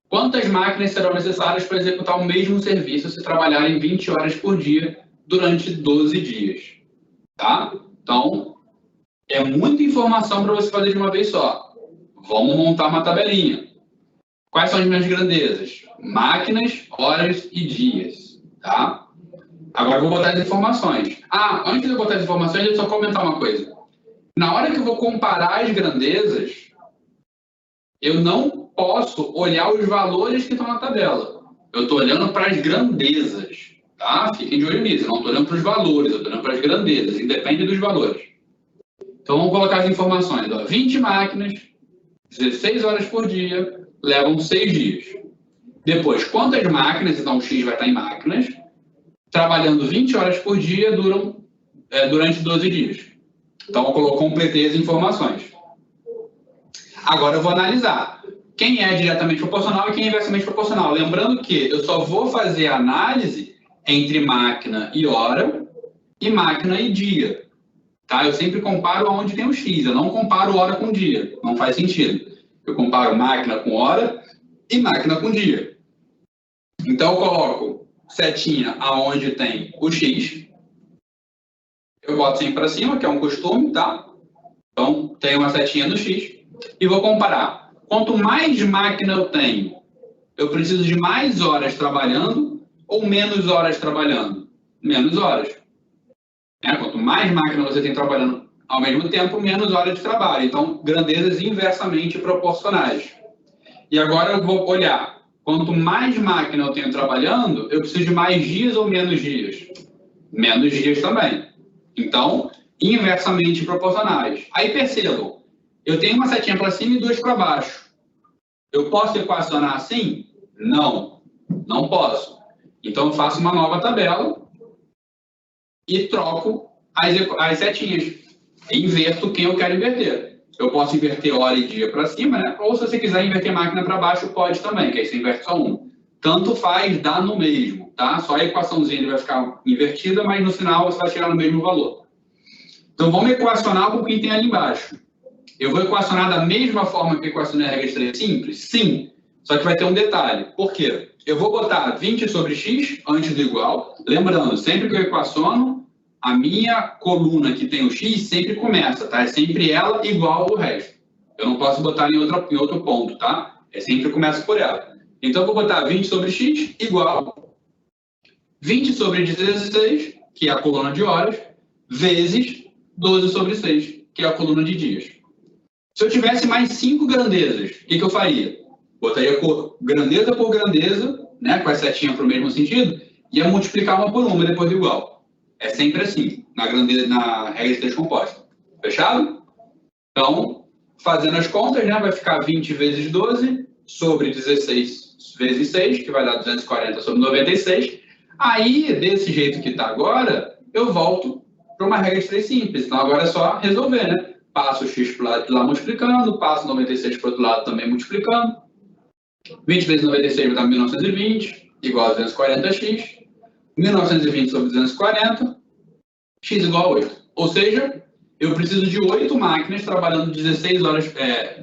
Quantas máquinas serão necessárias para executar o mesmo serviço se trabalharem 20 horas por dia durante 12 dias? Tá? Então, é muita informação para você fazer de uma vez só. Vamos montar uma tabelinha. Quais são as minhas grandezas? Máquinas, horas e dias. Tá? Agora eu vou botar as informações. Antes de eu botar as informações, deixa eu só comentar uma coisa. Na hora que eu vou comparar as grandezas, eu não posso olhar os valores que estão na tabela. Eu estou olhando para as grandezas. Tá? Fiquem de olho nisso. Eu não estou olhando para os valores, eu estou olhando para as grandezas. Independe dos valores. Então vamos colocar as informações. 20 máquinas, 16 horas por dia, levam 6 dias. Depois, quantas máquinas, então o X vai estar em máquinas, trabalhando 20 horas por dia durante 12 dias. Então, eu completei as informações. Agora, eu vou analisar quem é diretamente proporcional e quem é inversamente proporcional. Lembrando que eu só vou fazer a análise entre máquina e hora e máquina e dia. Tá? Eu sempre comparo onde tem o X. Eu não comparo hora com dia. Não faz sentido. Eu comparo máquina com hora e máquina com dia. Então, eu coloco setinha aonde tem o X. Eu boto sempre para cima, que é um costume, tá? Então, tenho uma setinha no X. E vou comparar. Quanto mais máquina eu tenho, eu preciso de mais horas trabalhando ou menos horas trabalhando? Menos horas. Quanto mais máquina você tem trabalhando ao mesmo tempo, menos horas de trabalho. Então, grandezas inversamente proporcionais. E agora eu vou olhar. Quanto mais máquina eu tenho trabalhando, eu preciso de mais dias ou menos dias? Menos dias também. Então, inversamente proporcionais. Aí percebam, eu tenho uma setinha para cima e 2 para baixo. Eu posso equacionar assim? Não, não posso. Então, eu faço uma nova tabela e troco as setinhas. E inverto quem eu quero inverter. Eu posso inverter hora e dia para cima, né? Ou se você quiser inverter máquina para baixo, pode também, que aí você inverte só um. Tanto faz, dá no mesmo, tá? Só a equaçãozinha vai ficar invertida, mas no final você vai chegar no mesmo valor. Então, vamos equacionar com o que tem ali embaixo. Eu vou equacionar da mesma forma que eu equacionei a regra de 3 simples? Sim. Só que vai ter um detalhe. Por quê? Eu vou botar 20 sobre x antes do igual. Lembrando, sempre que eu equaciono, a minha coluna que tem o x sempre começa, tá? É sempre ela igual ao resto. Eu não posso botar em outro ponto, tá? Sempre começa por ela. Então, eu vou botar 20 sobre x igual 20 sobre 16, que é a coluna de horas, vezes 12 sobre 6, que é a coluna de dias. Se eu tivesse mais 5 grandezas, o que eu faria? Botaria grandeza por grandeza, né, com a setinha para o mesmo sentido, e ia multiplicar uma por uma depois do igual. É sempre assim, na regra de 3 composta. Fechado? Então, fazendo as contas, né, vai ficar 20 vezes 12 sobre 16 vezes 6, que vai dar 240 sobre 96. Aí, desse jeito que está agora, eu volto para uma regra de 3 simples. Então, agora é só resolver, né? Passo o x para o lado de lá multiplicando, passo 96 para o outro lado também multiplicando. 20 vezes 96 vai dar 1920, igual a 240x. 1920 sobre 240, x igual a 8. Ou seja, eu preciso de 8 máquinas trabalhando 16 horas,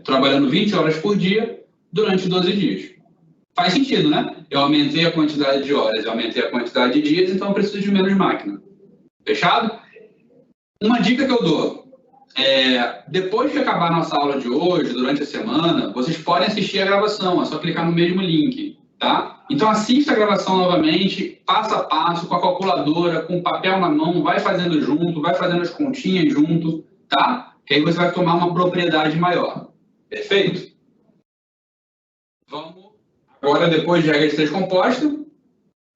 trabalhando 20 horas por dia durante 12 dias. Faz sentido, né? Eu aumentei a quantidade de horas, eu aumentei a quantidade de dias, então eu preciso de menos máquina. Fechado? Uma dica que eu dou. Depois que acabar a nossa aula de hoje, durante a semana, vocês podem assistir a gravação, é só clicar no mesmo link, tá? Então assista a gravação novamente, passo a passo, com a calculadora, com o papel na mão, vai fazendo junto, vai fazendo as continhas junto, tá? Que aí você vai tomar uma propriedade maior. Perfeito? Vamos. Agora, depois de regra de 3 composta,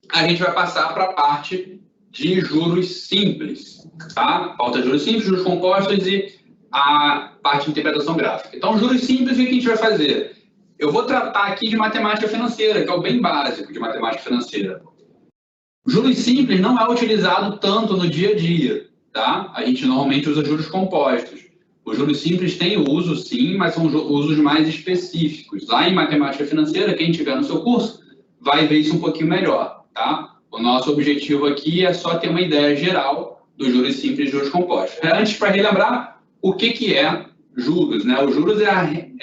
a gente vai passar para a parte de juros simples, tá? Falta juros simples, juros compostos e a parte de interpretação gráfica. Então, juros simples, o que a gente vai fazer? Eu vou tratar aqui de matemática financeira, que é o bem básico de matemática financeira. Juros simples não é utilizado tanto no dia a dia, tá? A gente normalmente usa juros compostos. Os juros simples têm uso, sim, mas são usos mais específicos. Lá em matemática financeira, quem tiver no seu curso vai ver isso um pouquinho melhor, tá? O nosso objetivo aqui é só ter uma ideia geral dos juros simples e juros compostos. Antes, para relembrar, o que é juros, né? Os juros é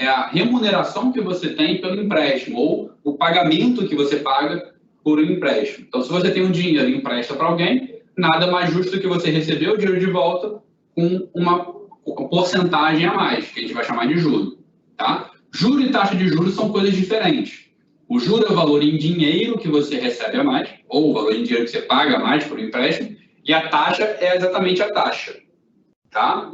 a remuneração que você tem pelo empréstimo, ou o pagamento que você paga por um empréstimo. Então, se você tem um dinheiro e empresta para alguém, nada mais justo do que você receber o dinheiro de volta com uma porcentagem a mais, que a gente vai chamar de juro, tá? Juro e taxa de juros são coisas diferentes. O juro é o valor em dinheiro que você recebe a mais, ou o valor em dinheiro que você paga a mais por um empréstimo, e a taxa é exatamente a taxa, tá?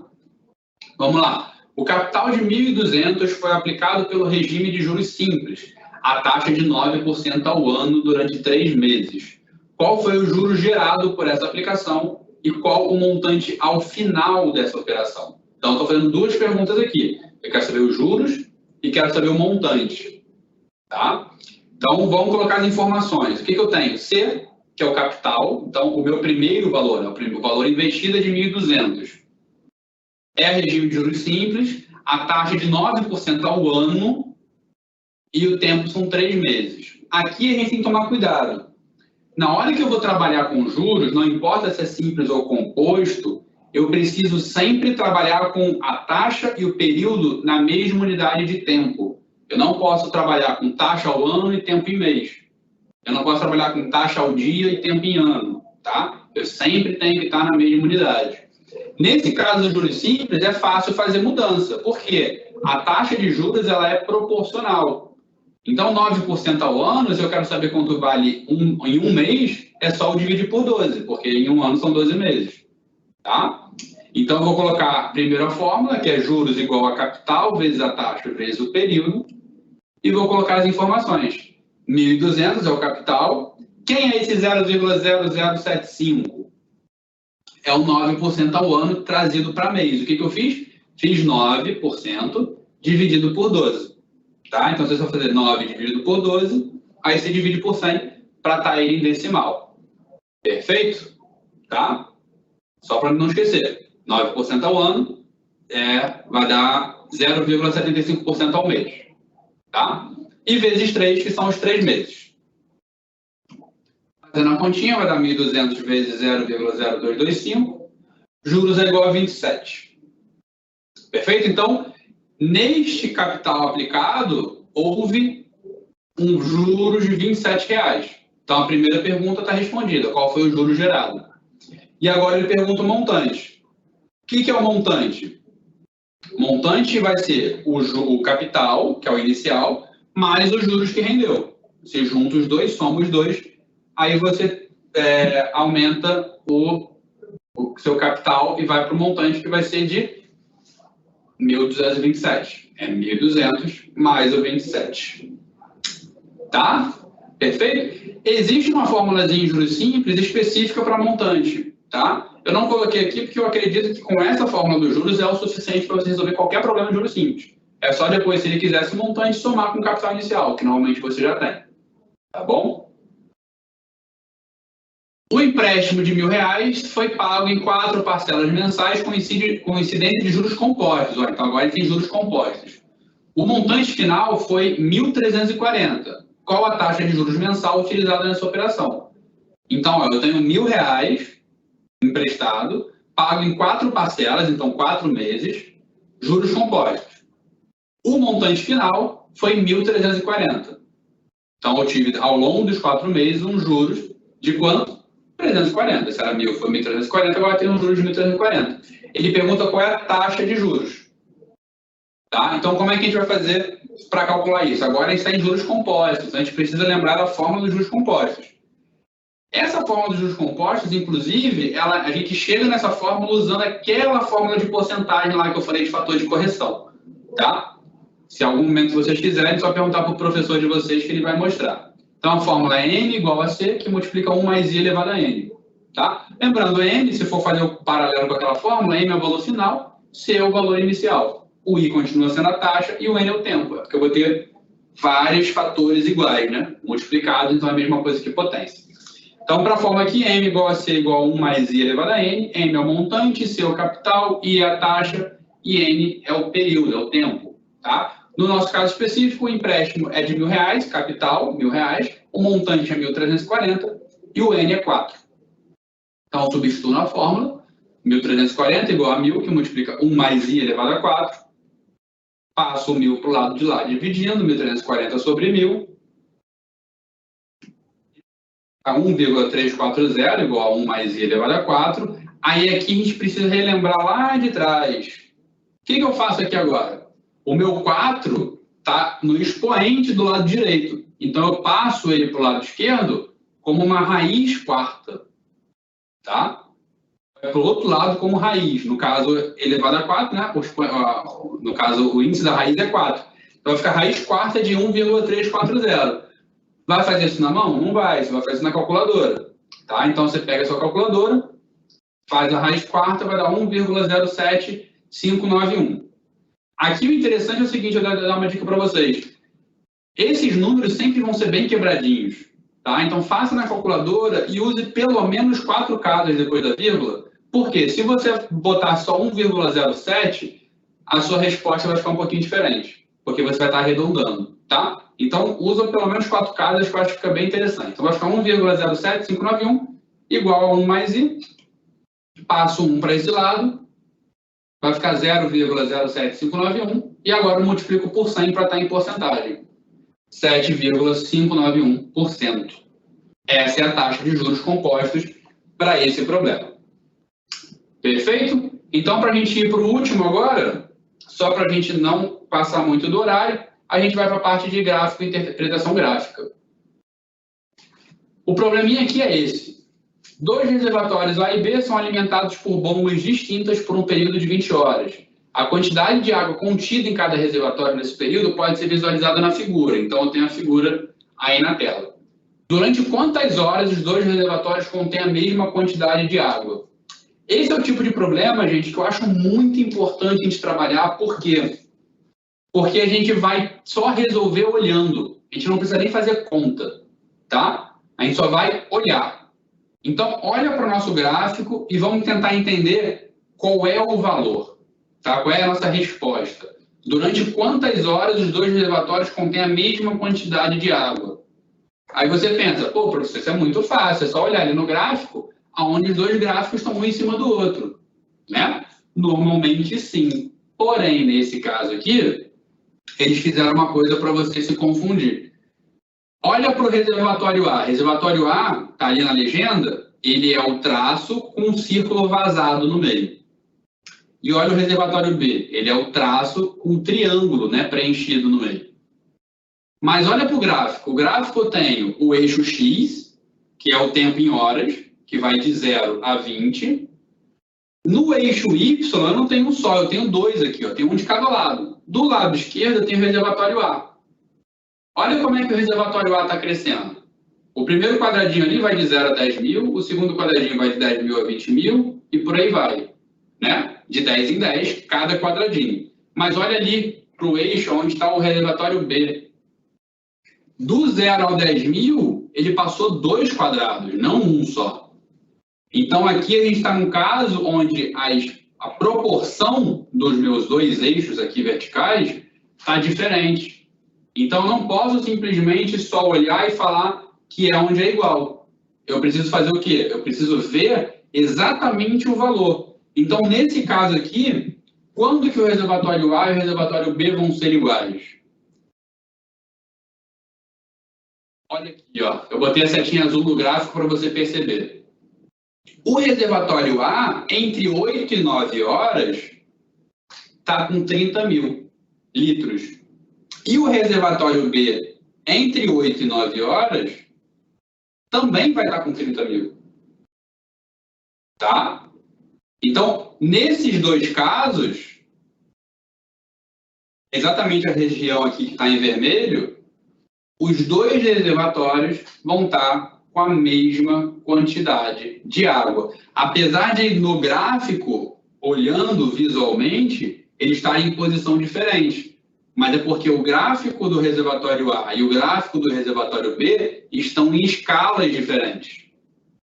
Vamos lá. O capital de 1.200 foi aplicado pelo regime de juros simples, a taxa de 9% ao ano durante 3 meses. Qual foi o juro gerado por essa aplicação e qual o montante ao final dessa operação? Então, estou fazendo 2 perguntas aqui. Eu quero saber os juros e quero saber o montante, tá? Então, vamos colocar as informações. O que eu tenho? C, que é o capital. Então, o meu primeiro valor, o valor investido é de 1.200. É regime de juros simples, a taxa de 9% ao ano e o tempo são 3 meses. Aqui a gente tem que tomar cuidado. Na hora que eu vou trabalhar com juros, não importa se é simples ou composto, eu preciso sempre trabalhar com a taxa e o período na mesma unidade de tempo. Eu não posso trabalhar com taxa ao ano e tempo em mês. Eu não posso trabalhar com taxa ao dia e tempo em ano, tá? Eu sempre tenho que estar na mesma unidade. Nesse caso dos juros simples, é fácil fazer mudança. Por quê? A taxa de juros ela é proporcional. Então, 9% ao ano, se eu quero saber quanto vale em um mês, é só eu dividir por 12, porque em um ano são 12 meses. Tá? Então, eu vou colocar primeiro a fórmula, que é juros igual a capital, vezes a taxa, vezes o período, e vou colocar as informações. 1.200 é o capital. Quem é esse 0,0075? É o 9% ao ano trazido para mês. O que eu fiz? Fiz 9% dividido por 12. Tá? Então, você vai fazer 9 dividido por 12, aí você divide por 100 para estar ele em decimal. Perfeito? Tá? Só para não esquecer. 9% ao ano vai dar 0,75% ao mês. Tá? E vezes 3, que são os 3 meses. Fazendo a continha, vai dar 1.200 vezes 0,0225. Juros é igual a 27. Perfeito? Então, neste capital aplicado, houve um juros de R$ 27,00. Então, a primeira pergunta está respondida. Qual foi o juro gerado? E agora ele pergunta o montante. O que é o montante? Montante vai ser o capital, que é o inicial, mais os juros que rendeu. Você junta os dois, soma os dois, aí você aumenta o seu capital e vai para o montante que vai ser de 1.227. É 1.200 mais o 27. Tá? Perfeito? Existe uma formulazinha em juros simples específica para montante. Tá? Eu não coloquei aqui porque eu acredito que com essa fórmula dos juros é o suficiente para você resolver qualquer problema de juros simples. É só depois, se ele quisesse o montante, somar com o capital inicial, que normalmente você já tem. Tá bom? O empréstimo de R$1.000 foi pago em 4 parcelas mensais com incidência de juros compostos. Olha, então agora ele tem juros compostos. O montante final foi 1.340. Qual a taxa de juros mensal utilizada nessa operação? Então, eu tenho R$1.000 emprestado, pago em 4 parcelas, então 4 meses, juros compostos. O montante final foi 1.340. Então, eu tive, ao longo dos 4 meses, uns juros de quanto? 340. Se era 1.000, foi 1.340, agora tem um juros de 1.340. Ele pergunta qual é a taxa de juros. Tá? Então, como é que a gente vai fazer para calcular isso? Agora a gente está em juros compostos, então a gente precisa lembrar da fórmula dos juros compostos. Essa fórmula dos juros compostos, inclusive, a gente chega nessa fórmula usando aquela fórmula de porcentagem lá que eu falei de fator de correção. Tá? Se em algum momento vocês quiserem, é só perguntar para o professor de vocês que ele vai mostrar. Então, a fórmula é n igual a c, que multiplica 1 mais i elevado a n. Tá? Lembrando, n, se for fazer o paralelo com aquela fórmula, m é o valor final, c é o valor inicial. O i continua sendo a taxa e o n é o tempo, porque eu vou ter vários fatores iguais, né? Multiplicados, então é a mesma coisa que potência. Então, para a fórmula aqui, m igual a c igual a 1 mais i elevado a n, m é o montante, c é o capital, i é a taxa e n é o período, é o tempo. Tá? No nosso caso específico, o empréstimo é de R$1.000, capital, R$1.000, o montante é 1.340 e o n é 4. Então, substituo na fórmula, 1.340 igual a 1.000, que multiplica 1 mais i elevado a 4. Passo o 1.000 para o lado de lá, dividindo, 1.340 sobre 1.000. A 1,340 igual a 1 mais i elevado a 4. Aí aqui a gente precisa relembrar lá de trás. O que eu faço aqui agora? O meu 4 está no expoente do lado direito. Então, eu passo ele para o lado esquerdo como uma raiz quarta. Tá? Para o outro lado como raiz. No caso, elevado a 4, né? No caso, o índice da raiz é 4. Então, vai ficar raiz quarta de 1,340. Vai fazer isso na mão? Não vai. Você vai fazer isso na calculadora. Tá? Então, você pega a sua calculadora, faz a raiz quarta, vai dar 1,07591. Aqui o interessante é o seguinte, eu vou dar uma dica para vocês. Esses números sempre vão ser bem quebradinhos. Tá? Então, faça na calculadora e use pelo menos 4 casas depois da vírgula. Por quê? Se você botar só 1,07, a sua resposta vai ficar um pouquinho diferente. Porque você vai estar arredondando. Tá? Então, usa pelo menos 4 casas que eu acho que fica bem interessante. Então, vai ficar 1,07591 igual a 1 mais i. Passo 1 para esse lado. Vai ficar 0,07591. E agora eu multiplico por 100 para estar em porcentagem. 7,591%. Essa é a taxa de juros compostos para esse problema. Perfeito? Então, para a gente ir para o último agora, só para a gente não passar muito do horário, a gente vai para a parte de gráfico e interpretação gráfica. O probleminha aqui é esse. 2 reservatórios A e B são alimentados por bombas distintas por um período de 20 horas. A quantidade de água contida em cada reservatório nesse período pode ser visualizada na figura. Então, eu tenho a figura aí na tela. Durante quantas horas os 2 reservatórios contêm a mesma quantidade de água? Esse é o tipo de problema, gente, que eu acho muito importante a gente trabalhar. Por quê? Porque a gente vai só resolver olhando. A gente não precisa nem fazer conta, tá? A gente só vai olhar. Então, olha para o nosso gráfico e vamos tentar entender qual é o valor, tá? Qual é a nossa resposta. Durante quantas horas os 2 reservatórios contêm a mesma quantidade de água? Aí você pensa, pô, professor, isso é muito fácil, é só olhar ali no gráfico, onde os 2 gráficos estão um em cima do outro, né? Normalmente sim. Porém, nesse caso aqui, eles fizeram uma coisa para você se confundir. Olha para o reservatório A. Reservatório A, está ali na legenda, ele é o traço com um círculo vazado no meio. E olha o reservatório B, ele é o traço com o triângulo, né, preenchido no meio. Mas olha para o gráfico. O gráfico eu tenho o eixo X, que é o tempo em horas, que vai de 0 a 20. No eixo Y, eu não tenho um só, eu tenho dois aqui, ó, tenho um de cada lado. Do lado esquerdo, eu tenho o reservatório A. Olha como é que o reservatório A está crescendo. O primeiro quadradinho ali vai de 0 a 10 mil, o segundo quadradinho vai de 10 mil a 20 mil, e por aí vai. Né? De 10 em 10, cada quadradinho. Mas olha ali para o eixo onde está o reservatório B. Do 0 ao 10 mil, ele passou 2 quadrados, não um só. Então, aqui a gente está num caso onde a proporção dos meus dois eixos aqui verticais está diferente. Então, eu não posso simplesmente só olhar e falar que é onde é igual. Eu preciso fazer o quê? Eu preciso ver exatamente o valor. Então, nesse caso aqui, quando que o reservatório A e o reservatório B vão ser iguais? Olha aqui, ó. Eu botei a setinha azul no gráfico para você perceber. O reservatório A, entre 8 e 9 horas, está com 30 mil litros. E o reservatório B, entre 8 e 9 horas, também vai estar com 30 mil. Tá? Então, nesses dois casos, exatamente a região aqui que está em vermelho, os dois reservatórios vão estar com a mesma quantidade de água. Apesar de, no gráfico, olhando visualmente, eles estarem em posição diferente. Mas é porque o gráfico do reservatório A e o gráfico do reservatório B estão em escalas diferentes.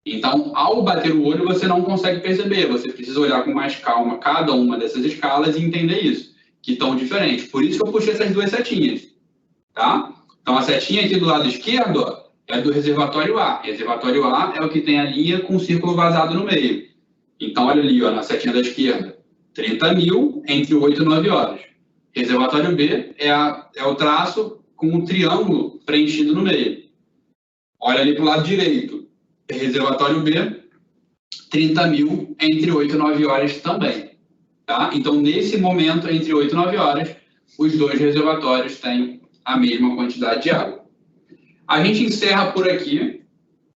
Então, ao bater o olho, você não consegue perceber. Você precisa olhar com mais calma cada uma dessas escalas e entender isso, que estão diferentes. Por isso que eu puxei essas duas setinhas. Tá? Então, a setinha aqui do lado esquerdo ó, é do reservatório A. Reservatório A é o que tem a linha com o círculo vazado no meio. Então, olha ali, ó, na setinha da esquerda, 30 mil entre 8 e 9 horas. Reservatório B é o traço com um triângulo preenchido no meio. Olha ali para o lado direito. Reservatório B, 30 mil entre 8 e 9 horas também. Tá? Então, nesse momento, entre 8 e 9 horas, os dois reservatórios têm a mesma quantidade de água. A gente encerra por aqui.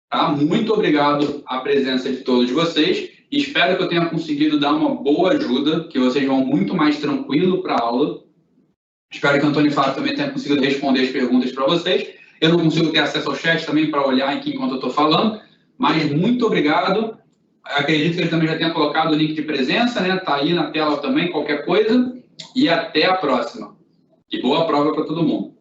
Tá? Muito obrigado à presença de todos vocês. Espero que eu tenha conseguido dar uma boa ajuda, que vocês vão muito mais tranquilo para a aula. Espero que o Antônio Fábio também tenha conseguido responder as perguntas para vocês. Eu não consigo ter acesso ao chat também para olhar aqui enquanto eu estou falando, mas muito obrigado. Acredito que ele também já tenha colocado o link de presença, né? Está aí na tela também, qualquer coisa. E até a próxima. E boa prova para todo mundo.